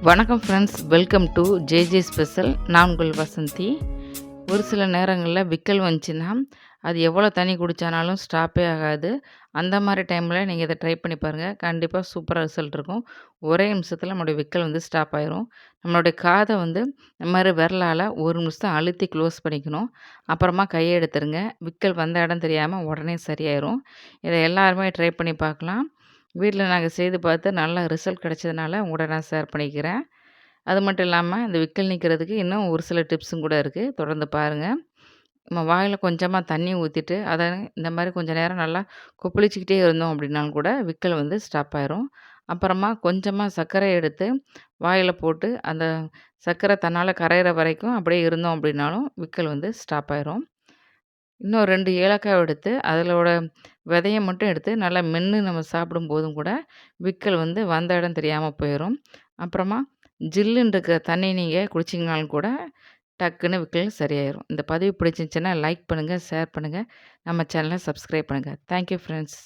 வணக்கம் friends, welcome to JJ special. நான் உங்கள் வசந்தி. ஒரு சில நேரங்களில் விக்கல் வந்துச்சுன்னா, அது எவ்வளோ தண்ணி குடித்தானாலும் ஸ்டாப்பே ஆகாது. அந்த மாதிரி டைமில் நீங்கள் இதை ட்ரை பண்ணி பாருங்கள். கண்டிப்பாக சூப்பராக ரிசல்ட் இருக்கும். ஒரே நிமிஷத்தில் நம்மளுடைய விக்கல் ஸ்டாப் ஆயிரும். நம்மளுடைய காதை இந்த மாதிரி விரலால் ஒரு நிமிஷம் அழுத்தி க்ளோஸ் பண்ணிக்கணும். அப்புறமா கையை எடுத்துருங்க. விக்கல் வந்த இடம் தெரியாமல் உடனே சரியாயிரும். இதை எல்லாருமே ட்ரை பண்ணி பார்க்கலாம். வீட்டில் நாங்கள் செய்து பார்த்து நல்ல ரிசல்ட் கிடைச்சதுனால உங்கள்கிட்ட நான் ஷேர் பண்ணிக்கிறேன். அது மட்டும் இல்லாமல் இந்த விக்கல் நிற்கிறதுக்கு இன்னும் ஒரு சில டிப்ஸும் கூட இருக்குது. தொடர்ந்து பாருங்கள். நம்ம வாயில் கொஞ்சமாக தண்ணி ஊற்றிட்டு அதை இந்த மாதிரி கொஞ்சம் நேரம் நல்லா கொப்பளிச்சிக்கிட்டே இருந்தோம் அப்படின்னாலும் கூட விக்கல் ஸ்டாப் ஆயிரும். அப்புறமா கொஞ்சமாக சர்க்கரை எடுத்து வாயில் போட்டு அந்த சர்க்கரை தன்னால் கரையிற வரைக்கும் அப்படியே இருந்தோம் அப்படின்னாலும் விக்கல் ஸ்டாப் ஆயிரும். இன்னும் 2 ஏலக்காய் எடுத்து அதிலோட விதைய மட்டும் எடுத்து நல்லா மென்று நம்ம சாப்பிடும்போதும் கூட விக்கல் வந்த இடம் தெரியாமல் போயிடும். அப்புறமா ஜில்லுன்னு இருக்க தண்ணி நீங்கள் குடிச்சிங்கனாலும் கூட டக்குன்னு விக்கல் சரியாயிரும். இந்த பதிவு பிடிச்சிருந்துச்சின்னா லைக் பண்ணுங்கள், ஷேர் பண்ணுங்கள். நம்ம சேனலை சப்ஸ்கிரைப் பண்ணுங்கள். Thank you friends.